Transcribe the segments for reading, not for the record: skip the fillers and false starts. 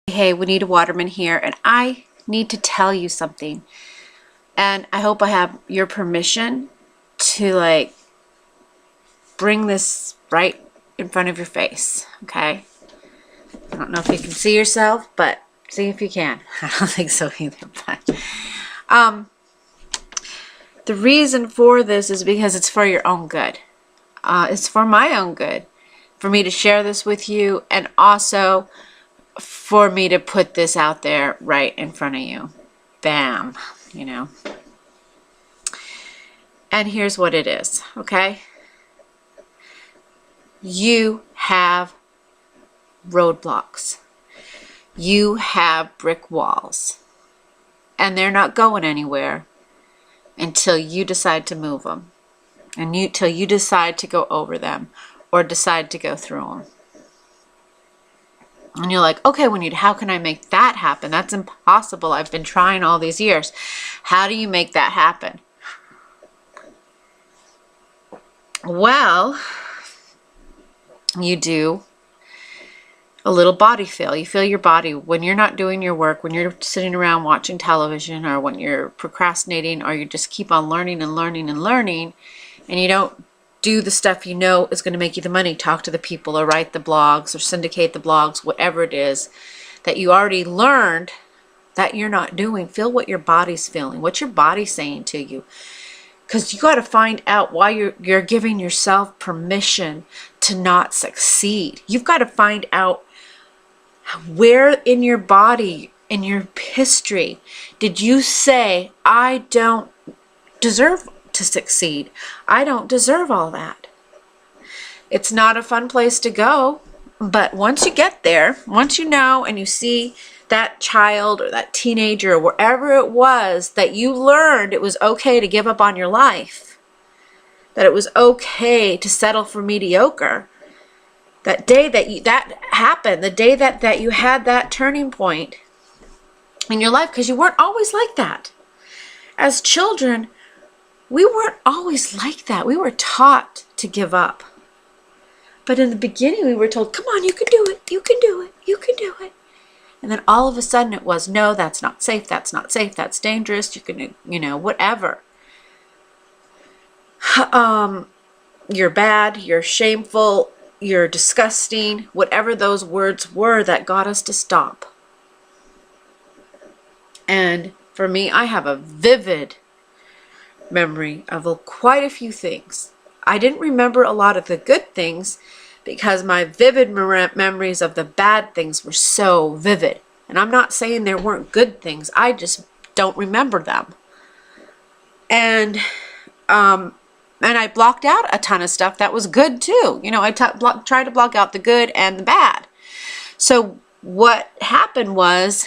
Hey, Juanita Waterman here, and I need to tell you something. And I hope I have your permission to bring this right in front of your face, okay? I don't know if you can see yourself, but see if you can. I don't think so either, but the reason for this is because it's for your own good. It's for my own good, for me to share this with you, and also for me to put this out there right in front of you. Bam, you know. And here's what it is, okay? You have roadblocks. You have brick walls. And they're not going anywhere until you decide to move them. And till you decide to go over them or decide to go through them. And you're like, okay, Juanita, how can I make that happen? That's impossible. I've been trying all these years. How do you make that happen? Well, you do a little body feel. You feel your body when you're not doing your work, when you're sitting around watching television, or when you're procrastinating, or you just keep on learning and learning and learning, and you don't do the stuff you know is going to make you the money. Talk to the people, or write the blogs, or syndicate the blogs, whatever it is that you already learned that you're not doing. Feel what your body's feeling. What's your body saying to you? Because you got to find out why you're giving yourself permission to not succeed. You've got to find out where in your body, in your history, did you say, I don't deserve to succeed. I don't deserve all that. It's not a fun place to go, but once you get there, once you know and you see that child or that teenager or wherever it was that you learned it was okay to give up on your life, that it was okay to settle for mediocre, that day that happened, the day that you had that turning point in your life, because you weren't always like that. As children, we weren't always like that. We were taught to give up. But in the beginning, we were told, come on, you can do it, you can do it, you can do it. And then all of a sudden it was, no, that's not safe, that's not safe, that's dangerous, you can, whatever. You're bad, you're shameful, you're disgusting, whatever those words were that got us to stop. And for me, I have a vivid memory of quite a few things. I didn't remember a lot of the good things because my vivid memories of the bad things were so vivid. And I'm not saying there weren't good things. I just don't remember them. And I blocked out a ton of stuff that was good too. I tried to block out the good and the bad. So what happened was,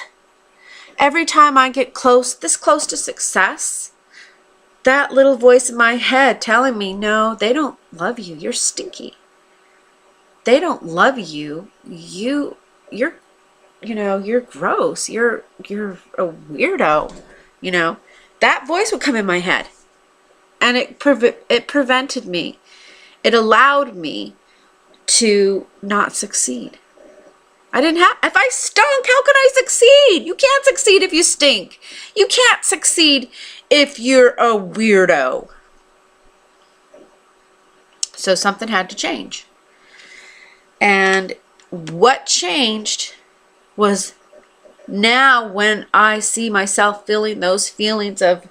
every time I get this close to success, that little voice in my head telling me, no, they don't love you. You're stinky. They don't love you. You're gross. You're a weirdo. That voice would come in my head, and it prevented me. It allowed me to not succeed. If I stunk, how could I succeed? You can't succeed if you stink. You can't succeed if you're a weirdo. So something had to change. And what changed was, now when I see myself feeling those feelings of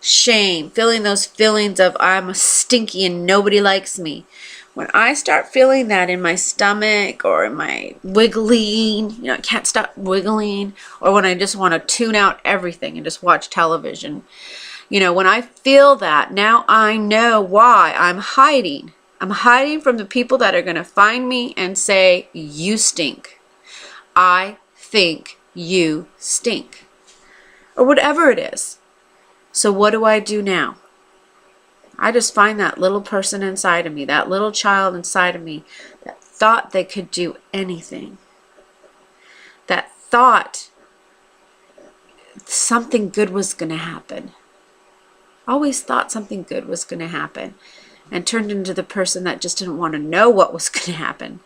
shame, feeling those feelings of I'm stinky and nobody likes me, when I start feeling that in my stomach or in my wiggling, I can't stop wiggling, or when I just want to tune out everything and just watch television, when I feel that, now I know why I'm hiding. I'm hiding from the people that are going to find me and say, you stink. I think you stink. Or whatever it is. So what do I do now? I just find that little person inside of me, that little child inside of me that thought they could do anything. That thought something good was going to happen. Always thought something good was going to happen, and turned into the person that just didn't want to know what was going to happen.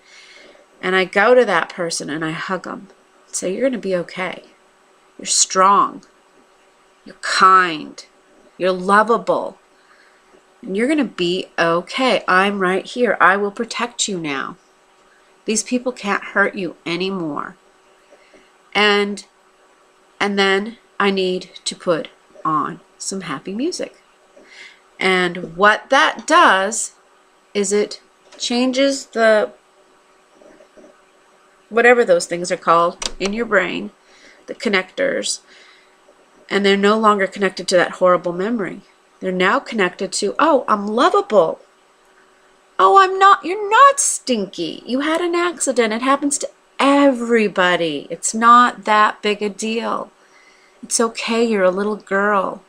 And I go to that person and I hug them. Say you're going to be okay. You're strong. You're kind. You're lovable. And you're going to be okay. I'm right here. I will protect you now. These people can't hurt you anymore. And then I need to put on some happy music. And what that does is it changes the, whatever those things are called in your brain, the connectors, and they're no longer connected to that horrible memory. They're now connected to, oh, I'm lovable. Oh, you're not stinky. You had an accident. It happens to everybody. It's not that big a deal. It's okay. You're a little girl.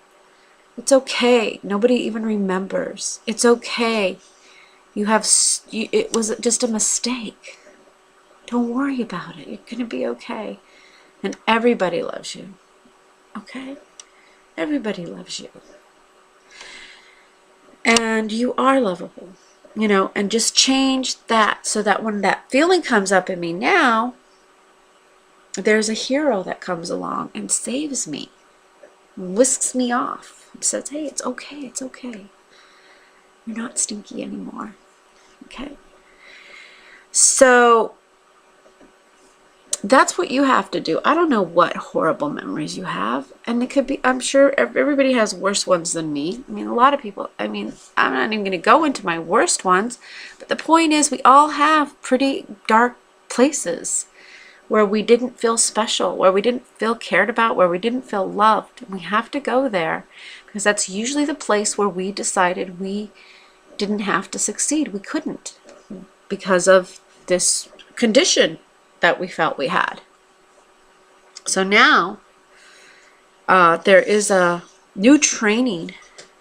It's okay. Nobody even remembers. It's okay. It was just a mistake. Don't worry about it. You're going to be okay. And everybody loves you. Okay? Everybody loves you. And you are lovable. You know, and just change that so that when that feeling comes up in me now, there's a hero that comes along and saves me, whisks me off, and says, hey, it's okay, it's okay. You're not stinky anymore. Okay? So that's what you have to do. I don't know what horrible memories you have. And it could be, I'm sure everybody has worse ones than me. I mean, a lot of people, I'm not even going to go into my worst ones. But the point is, we all have pretty dark places where we didn't feel special, where we didn't feel cared about, where we didn't feel loved. And we have to go there because that's usually the place where we decided we didn't have to succeed. We couldn't because of this condition that we felt we had. So now there is a new training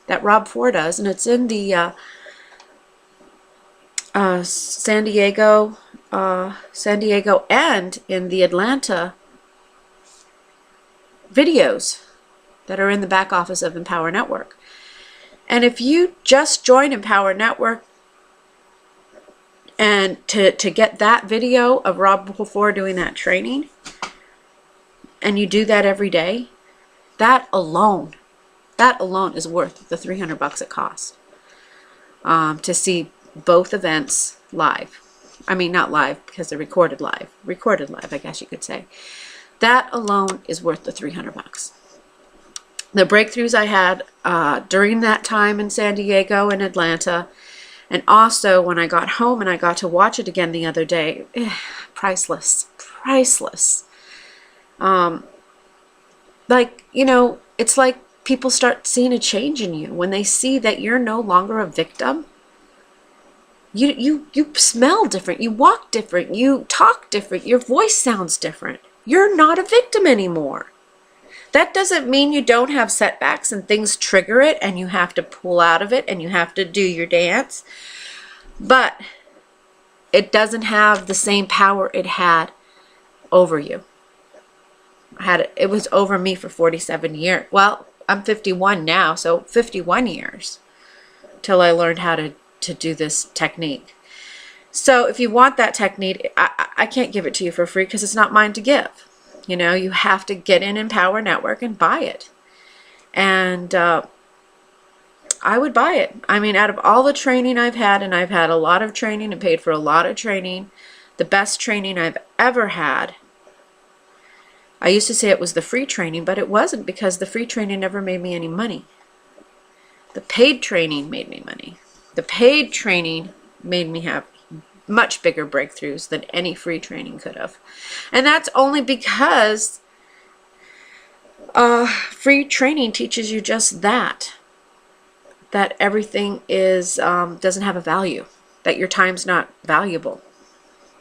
that Rob Ford does, and it's in the San Diego and in the Atlanta videos that are in the back office of Empower Network. And if you just join Empower Network, and to get that video of Rob Ford doing that training, and you do that every day, that alone is worth the $300 it costs to see both events live. I mean, not live because they're recorded live, I guess you could say. That alone is worth the $300. The breakthroughs I had during that time in San Diego and Atlanta, and also when I got home and I got to watch it again the other day, priceless. Like, you know, it's like people start seeing a change in you when they see that you're no longer a victim. You smell different, you walk different, you talk different, your voice sounds different. You're not a victim anymore. That doesn't mean you don't have setbacks and things trigger it and you have to pull out of it and you have to do your dance. But it doesn't have the same power it had over you. It was over me for 47 years. Well, I'm 51 now, so 51 years till I learned how to do this technique. So if you want that technique, I can't give it to you for free because it's not mine to give. You know, you have to get in Empower Network and buy it. And I would buy it. I mean, out of all the training I've had, and I've had a lot of training and paid for a lot of training, the best training I've ever had, I used to say it was the free training, but it wasn't because the free training never made me any money. The paid training made me money. The paid training made me have much bigger breakthroughs than any free training could have. And that's only because free training teaches you just that everything is doesn't have a value, that your time's not valuable.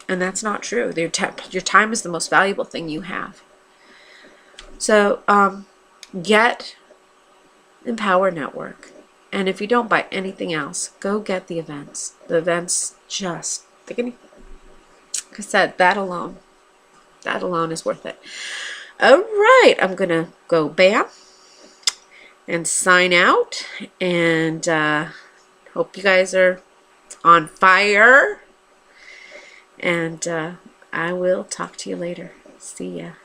And that's not true. Your time is the most valuable thing you have. So get Empower Network. And if you don't buy anything else, go get the events. The events just, like I said, that alone is worth it. All right, I'm going to go bam and sign out. And hope you guys are on fire. And I will talk to you later. See ya.